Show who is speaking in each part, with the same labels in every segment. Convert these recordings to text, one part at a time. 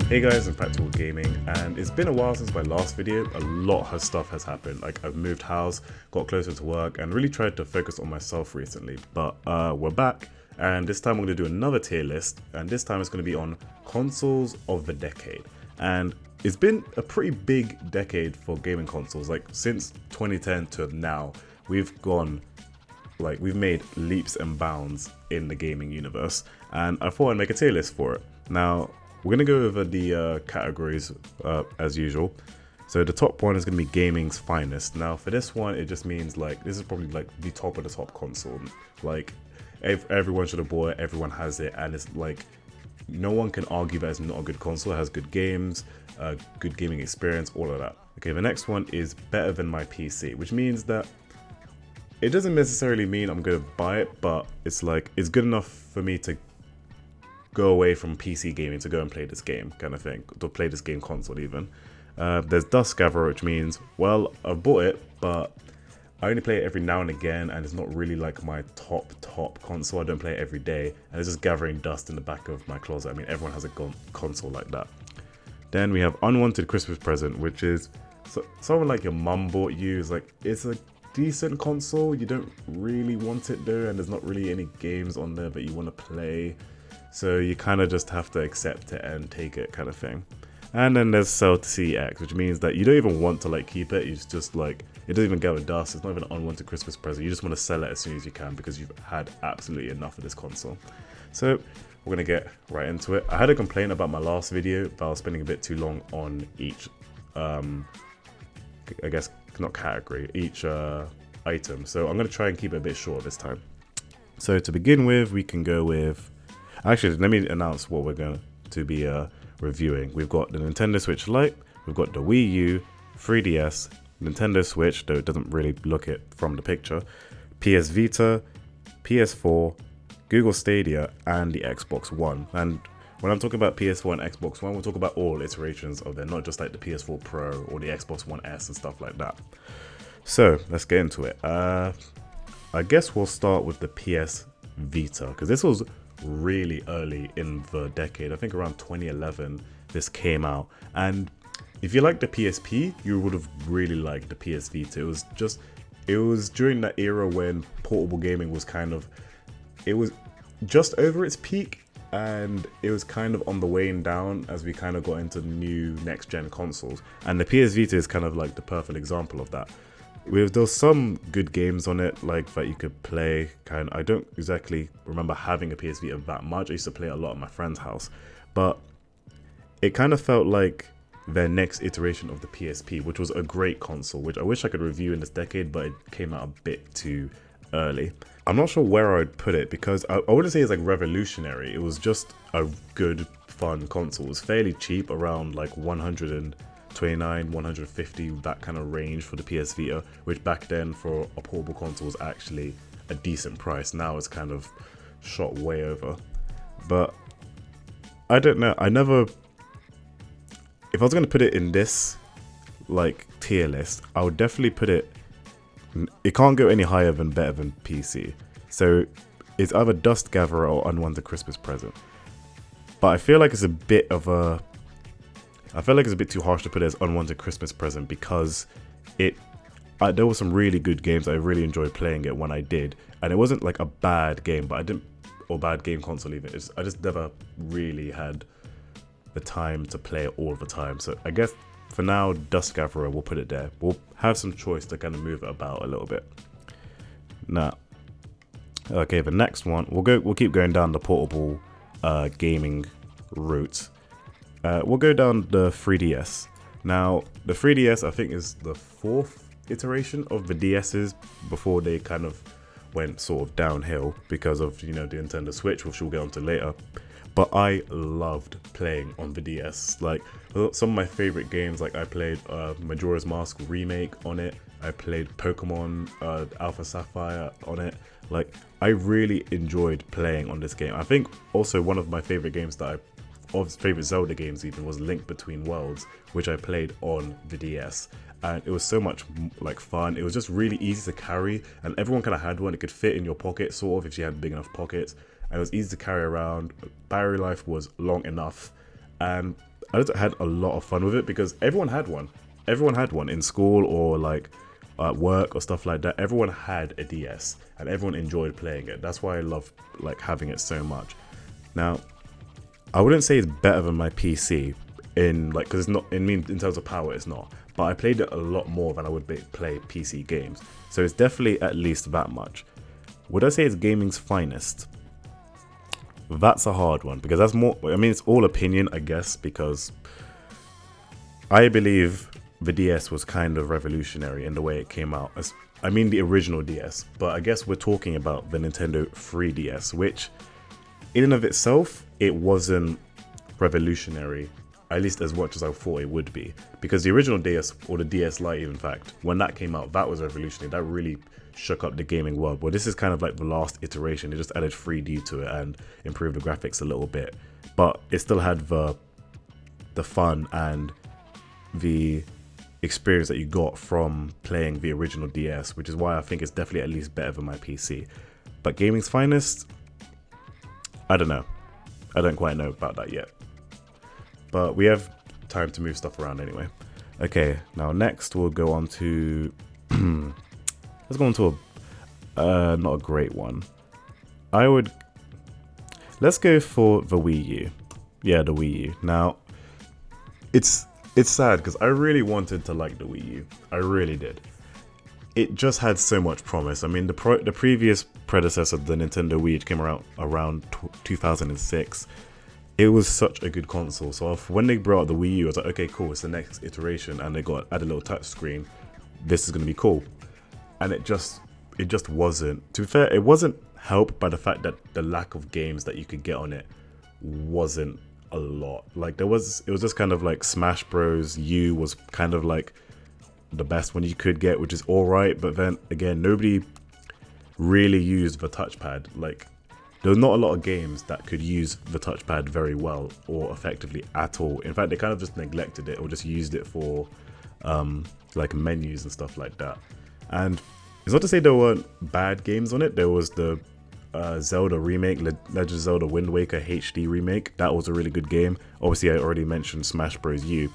Speaker 1: Hey guys, Impractical Gaming, and it's been a while since my last video. A lot of stuff has happened. Like, I've moved house, got closer to work, and really tried to focus on myself recently. But we're back, and this time we're going to do another tier list, and this time it's going to be on consoles of the decade. And it's been a pretty big decade for gaming consoles. Like, since 2010 to now, we've made leaps and bounds in the gaming universe, and I thought I'd make a tier list for it. Now, we're going to go over the categories as usual. So the top one is going to be gaming's finest. Now for this one, it just means like, this is probably like the top of the top console. Like everyone should have bought it, everyone has it, and it's like, no one can argue that it's not a good console. It has good games, good gaming experience, all of that. Okay, the next one is better than my PC, which means that it doesn't necessarily mean I'm going to buy it, but it's like, it's good enough for me to go away from PC gaming to go and play this game, kind of thing, to play this game console even. There's Dust Gatherer, which means, well, I've bought it, but I only play it every now and again, and it's not really like my top console. I don't play it every day, and it's just gathering dust in the back of my closet. I mean, everyone has a console like that. Then we have Unwanted Christmas Present, which is something like your mum bought you. It's like, it's a decent console, you don't really want it though, and there's not really any games on there that you want to play. So you kind of just have to accept it and take it, kind of thing. And then there's Sell to CX, which means that you don't even want to like keep it. It's just like, it doesn't even gather dust. It's not even an unwanted Christmas present. You just want to sell it as soon as you can because you've had absolutely enough of this console. So we're going to get right into it. I had a complaint about my last video that I was spending a bit too long on each, I guess not category, each item. So I'm going to try and keep it a bit short this time. So to begin with, we can go with, actually, let me announce what we're going to be reviewing. We've got the Nintendo Switch Lite, we've got the Wii U, 3DS, Nintendo Switch, though it doesn't really look it from the picture, PS Vita, PS4, Google Stadia, and the Xbox One. And when I'm talking about PS4 and Xbox One, we'll talk about all iterations of them, not just like the PS4 Pro or the Xbox One S and stuff like that. So let's get into it. I guess we'll start with the PS Vita, because this was really early in the decade. I think around 2011 this came out, and if you like the PSP, you would have really liked the PS Vita. It was during that era when portable gaming was it was just over its peak, and it was kind of on the wane down as we kind of got into the new next gen consoles, and the PS Vita is kind of like the perfect example of that. There was some good games on it, like that you could play. I don't exactly remember having a PS Vita that much. I used to play a lot at my friend's house, but it kind of felt like their next iteration of the PSP, which was a great console, which I wish I could review in this decade, but it came out a bit too early. I'm not sure where I'd put it, because I wouldn't say it's like revolutionary. It was just a good, fun console. It was fairly cheap, around like 129, 150, that kind of range for the PS Vita, which back then for a portable console was actually a decent price. Now it's kind of shot way over. But I don't know, if I was going to put it in this like tier list, I would definitely put it can't go any higher than better than PC. So it's either Dust Gatherer or Unwanted Christmas Present. But I feel like it's a bit too harsh to put it as Unwanted Christmas Present, because there were some really good games. I really enjoyed playing it when I did, and it wasn't like a bad game, or bad game console even. I just never really had the time to play it all the time. So I guess for now, Dust Gatherer, we'll put it there. We'll have some choice to kind of move it about a little bit. Now, okay, the next one, we'll keep going down the portable gaming route. We'll go down the 3DS. Now, the 3DS, I think, is the fourth iteration of the DS's before they kind of went sort of downhill because of, the Nintendo Switch, which we'll get onto later. But I loved playing on the DS. Like, some of my favorite games, like I played Majora's Mask Remake on it. I played Pokemon Alpha Sapphire on it. Like, I really enjoyed playing on this game. I think also one of my favorite games favorite Zelda games even was Link Between Worlds, which I played on the DS. And it was so much like fun. It was just really easy to carry, and everyone kind of had one. It could fit in your pocket, sort of, if you had big enough pockets. And it was easy to carry around. Battery life was long enough, and just had a lot of fun with it because everyone had one. Everyone had one in school or like at work or stuff like that. Everyone had a DS and everyone enjoyed playing it. That's why I love like having it so much. Now, I wouldn't say it's better than my PC in like, because it's not, in terms of power it's not, but I played it a lot more than I would play PC games, so it's definitely at least that much. Would I say it's gaming's finest? That's a hard one because that's more, I mean, it's all opinion, I guess, because I believe the DS was kind of revolutionary in the way it came out. I mean the original DS, but I guess we're talking about the Nintendo 3DS, which in and of itself, it wasn't revolutionary, at least as much as I thought it would be. Because the original DS, or the DS Lite in fact, when that came out, that was revolutionary. That really shook up the gaming world. But this is kind of like the last iteration. They just added 3D to it and improved the graphics a little bit. But it still had the fun and the experience that you got from playing the original DS, which is why I think it's definitely at least better than my PC. But gaming's finest, I don't know. I don't quite know about that yet. But we have time to move stuff around anyway. Okay, now next we'll go on to let's go on to a not a great one. Let's go for the Wii U. Yeah, the Wii U. Now it's sad because I really wanted to like the Wii U. I really did. It just had so much promise. I mean, the previous predecessor of the Nintendo Wii, which came around 2006, it was such a good console. So when they brought out the Wii U, I was like, okay, cool, it's the next iteration, and they added a little touch screen. This is going to be cool. And it just wasn't. To be fair, it wasn't helped by the fact that the lack of games that you could get on it wasn't a lot. Like it was just kind of like Smash Bros. U was kind of like the best one you could get, which is all right, but then again, nobody really used the touchpad. Like there's not a lot of games that could use the touchpad very well or effectively at all. In fact, they kind of just neglected it or just used it for like menus and stuff like that. And it's not to say there weren't bad games on it. There was the Zelda remake, Legend of Zelda Wind Waker HD remake. That was a really good game. Obviously, I already mentioned Smash Bros. U.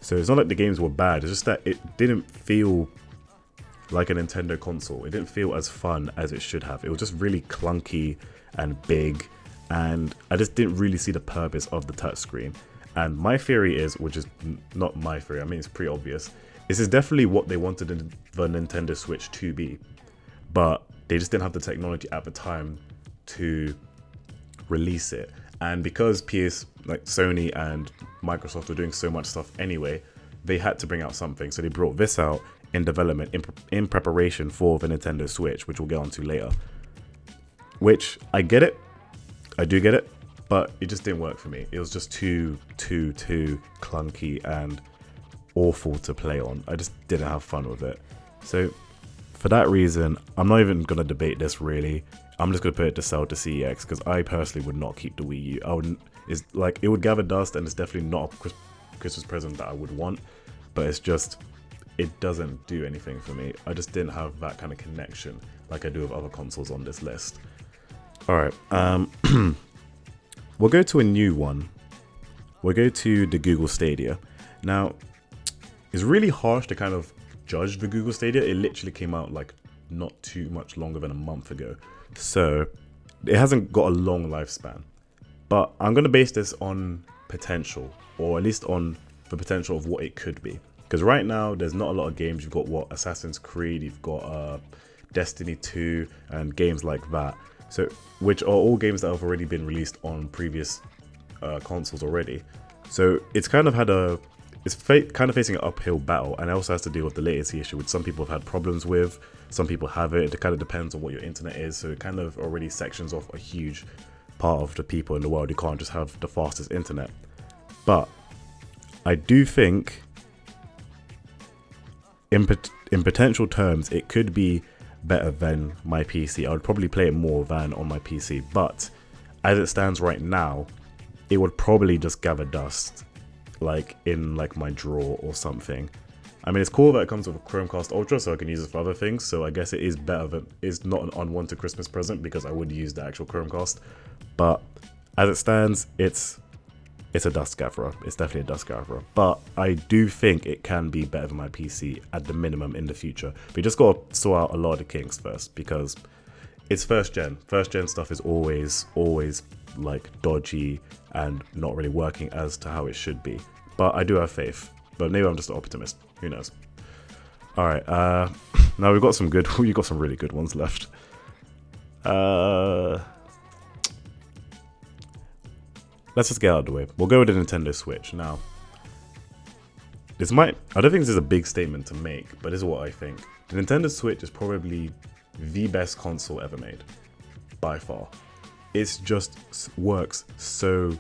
Speaker 1: So it's not like the games were bad. It's just that it didn't feel like a Nintendo console. It didn't feel as fun as it should have. It was just really clunky and big, and I just didn't really see the purpose of the touchscreen. And my theory is, which is not my theory, I mean it's pretty obvious, this is definitely what they wanted the Nintendo Switch to be, but they just didn't have the technology at the time to release it. And because Sony and Microsoft were doing so much stuff anyway, they had to bring out something. So they brought this out in development, in preparation for the Nintendo Switch, which we'll get onto later. Which, I get it. I do get it. But it just didn't work for me. It was just too clunky and awful to play on. I just didn't have fun with it. So for that reason, I'm not even going to debate this really. I'm just going to put it to sell to CEX because I personally would not keep the Wii U. It would gather dust, and it's definitely not a Christmas present that I would want, but it's just, it doesn't do anything for me. I just didn't have that kind of connection like I do with other consoles on this list. Alright, we'll go to a new one. We'll go to the Google Stadia. Now, it's really harsh to kind of judge the Google Stadia. It literally came out like not too much longer than a month ago. So it hasn't got a long lifespan. But I'm going to base this on potential, or at least on the potential of what it could be. Because right now, there's not a lot of games. You've got Assassin's Creed, you've got Destiny 2, and games like that. So, which are all games that have already been released on previous consoles already. So it's kind of had kind of facing an uphill battle, and it also has to deal with the latency issue, which some people have had problems with. Some people have it. It kind of depends on what your internet is. So it kind of already sections off a huge part of the people in the world. You can't just have the fastest internet. But I do think in potential terms, it could be better than my PC. I would probably play it more than on my PC, but as it stands right now, it would probably just gather dust like in like my drawer or something. I mean, it's cool that it comes with a Chromecast Ultra, so I can use it for other things, so I guess it is better than, it's not an unwanted Christmas present because I would use the actual Chromecast, but as it stands, it's it's a dust gatherer. It's definitely a dust gatherer. But I do think it can be better than my PC at the minimum in the future. But you just got to sort out a lot of the kinks first, because it's first gen. First gen stuff is always like dodgy and not really working as to how it should be. But I do have faith. But maybe I'm just an optimist. Who knows? All right. Now we've got some really good ones left. Let's just get out of the way. We'll go with the Nintendo Switch. Now, I don't think this is a big statement to make, but this is what I think. The Nintendo Switch is probably the best console ever made, by far. It just works so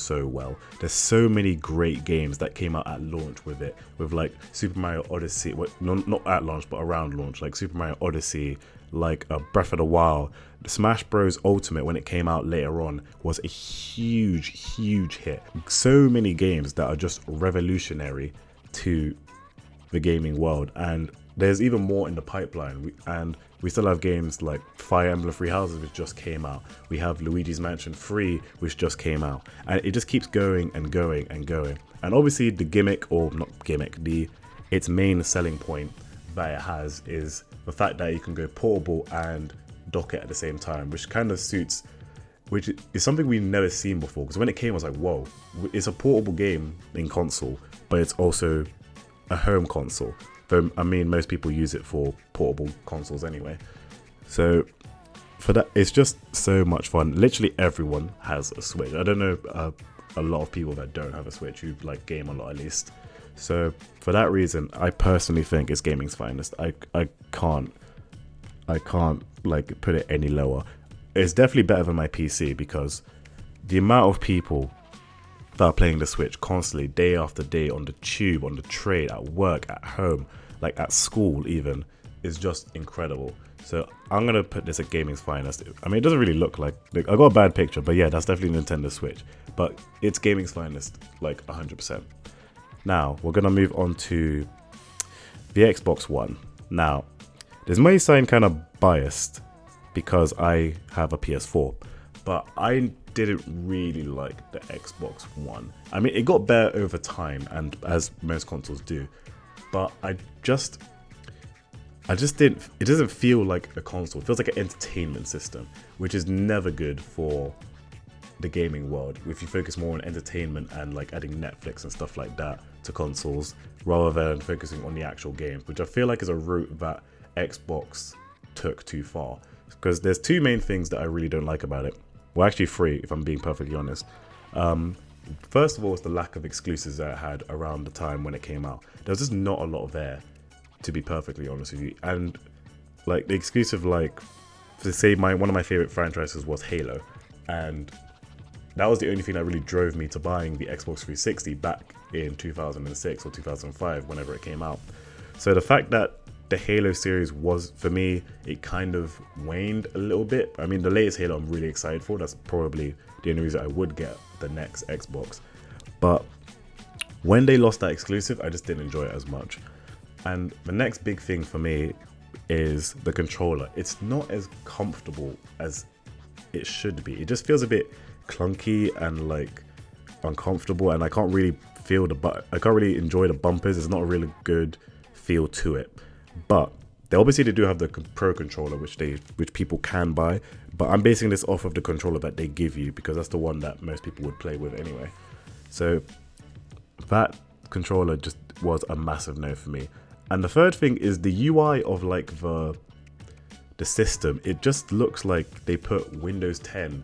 Speaker 1: well. There's so many great games that came out at launch with it, with like Super Mario Odyssey, not at launch, but around launch, like Super Mario Odyssey, like Breath of the Wild. Smash Bros. Ultimate, when it came out later on, was a huge hit. So many games that are just revolutionary to the gaming world, and there's even more in the pipeline. We still have games like Fire Emblem Three Houses, which just came out. We have Luigi's Mansion 3, which just came out, and it just keeps going and going and going. And obviously the its main selling point that it has is the fact that you can go portable and dock it at the same time, which kind of suits, which is something we've never seen before. Because when it came, I was like, whoa, it's a portable game in console, but it's also a home console. Though, I mean, most people use it for portable consoles anyway. So for that, it's just so much fun. Literally everyone has a Switch. I don't know a lot of people that don't have a Switch who like game a lot at least. So for that reason, I personally think it's gaming's finest. I can't like put it any lower. It's definitely better than my PC, because the amount of people that are playing the Switch constantly, day after day, on the tube, on the train, at work, at home, like at school even, is just incredible. So I'm gonna put this at gaming's finest. I mean, it doesn't really look like I got a bad picture, but yeah, that's definitely Nintendo Switch. But it's gaming's finest, like 100%. Now we're gonna move on to the Xbox One. Now, this may sound kind of biased because I have a PS4, but I didn't really like the Xbox One. I mean, it got better over time, and as most consoles do, but I just didn't. It doesn't feel like a console. It feels like an entertainment system, which is never good for the gaming world. If you focus more on entertainment and like adding Netflix and stuff like that to consoles, rather than focusing on the actual games, which I feel like is a route that Xbox took too far. Because there's two main things that I really don't like about it. Well, actually three, if I'm being perfectly honest. First of all, it's the lack of exclusives that it had around the time when it came out. There was just not a lot there, to be perfectly honest with you. And like the exclusive, like to say one of my favorite franchises was Halo, and that was the only thing that really drove me to buying the Xbox 360 back in 2006 or 2005, whenever it came out. So the fact that the Halo series was, for me, it kind of waned a little bit. I mean, the latest Halo I'm really excited for. That's probably the only reason I would get the next Xbox. But when they lost that exclusive, I just didn't enjoy it as much. And the next big thing for me is the controller. It's not as comfortable as it should be. It just feels a bit clunky and like uncomfortable, and I can't really enjoy the bumpers. It's not a really good feel to it. But they do have the Pro controller, which people can buy, but I'm basing this off of the controller that they give you, because that's the one that most people would play with anyway. So that controller just was a massive no for me. And the third thing is the UI of like the system. It just looks like they put Windows 10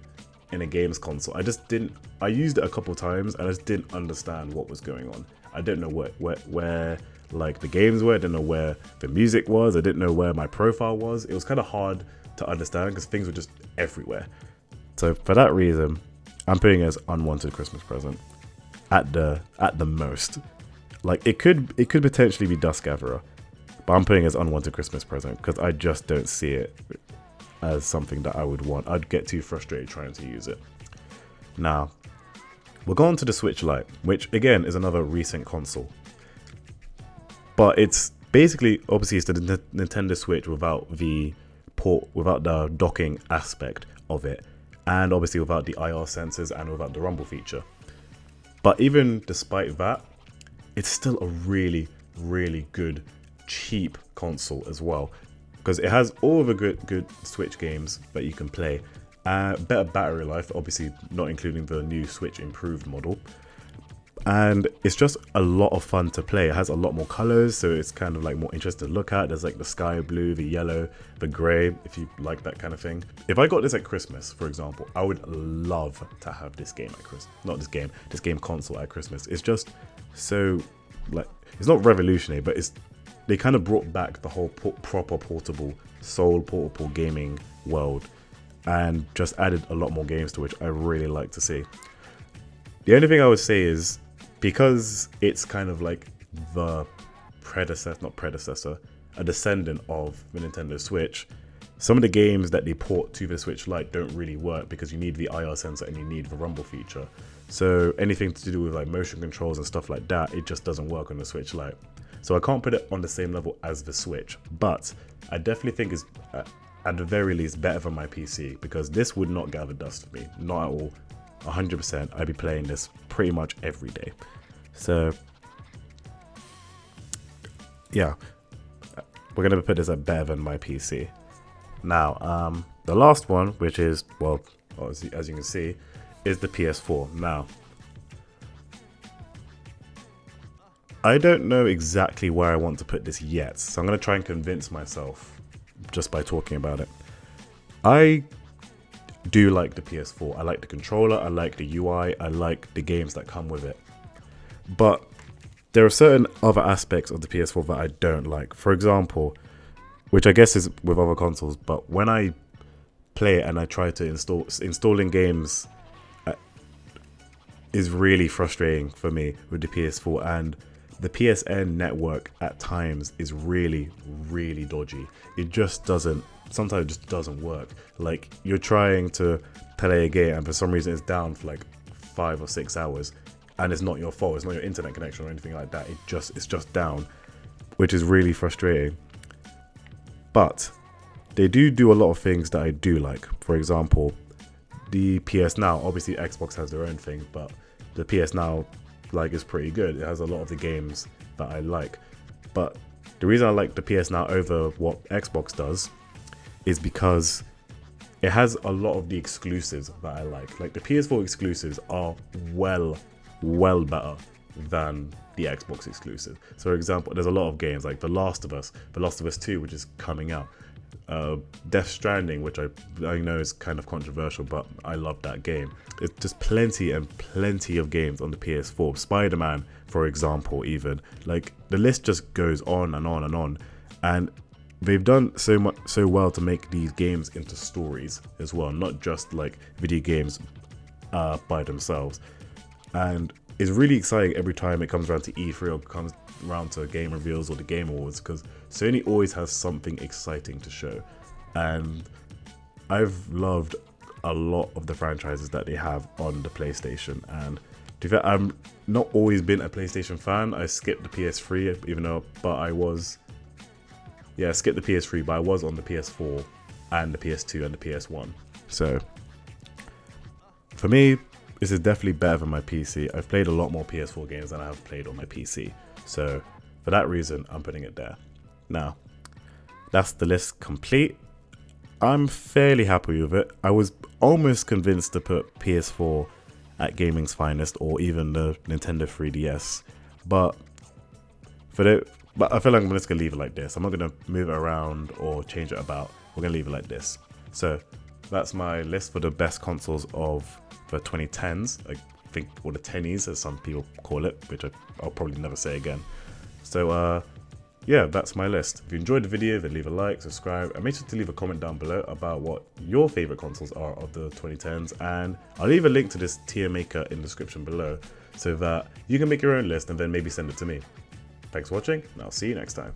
Speaker 1: in a games console. I used it a couple times and I just didn't understand what was going on. I didn't know where like the games were. I didn't know where the music was. I didn't know where my profile was. It was kind of hard to understand because things were just everywhere. So for that reason, I'm putting it as unwanted Christmas present at the most. Like it could potentially be Dust Gatherer, but I'm putting it as unwanted Christmas present because I just don't see it as something that I would want. I'd get too frustrated trying to use it. Now, we'll go on to the Switch Lite, which again is another recent console. But it's basically, obviously, it's the Nintendo Switch without the docking aspect of it. and obviously without the IR sensors and without the rumble feature. But even despite that, it's still a really, really good, cheap console as well, because it has all of the good Switch games that you can play. Better battery life, obviously not including the new Switch improved model. And it's just a lot of fun to play. It has a lot more colors, so it's kind of like more interesting to look at. There's like the sky blue, the yellow, the gray, if you like that kind of thing. If I got this at Christmas, for example, I would love to have this game at Christmas. Not this game console at Christmas. It's just so, like, it's not revolutionary, but they kind of brought back the whole proper portable, sole portable gaming world, and just added a lot more games to which I really like to see. The only thing I would say is, because it's kind of like the a descendant of the Nintendo Switch, some of the games that they port to the Switch Lite don't really work because you need the IR sensor and you need the rumble feature. So anything to do with like motion controls and stuff like that, it just doesn't work on the Switch Lite. So I can't put it on the same level as the Switch, but I definitely think it's at the very least better than my PC, because this would not gather dust for me, not at all. 100%, I'd be playing this pretty much every day. So yeah, we're gonna put this at better than my PC. Now, the last one, which is, well, as you can see, is the PS4. Now, I don't know exactly where I want to put this yet, so I'm gonna try and convince myself just by talking about it. I do like the PS4. I like the controller, I like the UI, I like the games that come with it. But there are certain other aspects of the PS4 that I don't like. For example, which I guess is with other consoles, but when I play it and I try to installing games is really frustrating for me with the PS4, and the PSN network at times is really, really dodgy. It just doesn't, sometimes it just doesn't work. Like, you're trying to play a game and for some reason it's down for like 5 or 6 hours, and it's not your fault, it's not your internet connection or anything like that. It's just down, which is really frustrating. But they do a lot of things that I do like. For example, the PS Now, obviously Xbox has their own thing, but the PS Now is pretty good. It has a lot of the games that I like. But the reason I like the PS Now over what Xbox does is because it has a lot of the exclusives that I like. Like, the PS4 exclusives are well better than the Xbox exclusive. So for example, there's a lot of games like The Last of Us 2, which is coming out, Death Stranding, which I know is kind of controversial, but I love that game. It's just plenty and plenty of games on the PS4. Spider-Man, for example, even. Like, the list just goes on and on and on. And they've done so well to make these games into stories as well, not just like video games by themselves. And it's really exciting every time it comes around to E3 or comes around to game reveals or the Game Awards, because Sony always has something exciting to show. And I've loved a lot of the franchises that they have on the PlayStation. And to be fair, I'm not always been a PlayStation fan. I skipped the PS3, skipped the PS3, but I was on the PS4 and the PS2 and the PS1. So for me, this is definitely better than my PC. I've played a lot more PS4 games than I have played on my PC. So for that reason, I'm putting it there. Now, that's the list complete. I'm fairly happy with it. I was almost convinced to put PS4 at gaming's finest, or even the Nintendo 3DS. But I feel like I'm just gonna leave it like this. I'm not gonna move it around or change it about. We're gonna leave it like this. So that's my list for the best consoles of the 2010s. I think, or the 10s as some people call it, which I'll probably never say again. So yeah, that's my list. If you enjoyed the video, then leave a like, subscribe, and make sure to leave a comment down below about what your favorite consoles are of the 2010s. And I'll leave a link to this tier maker in the description below so that you can make your own list and then maybe send it to me. Thanks for watching, and I'll see you next time.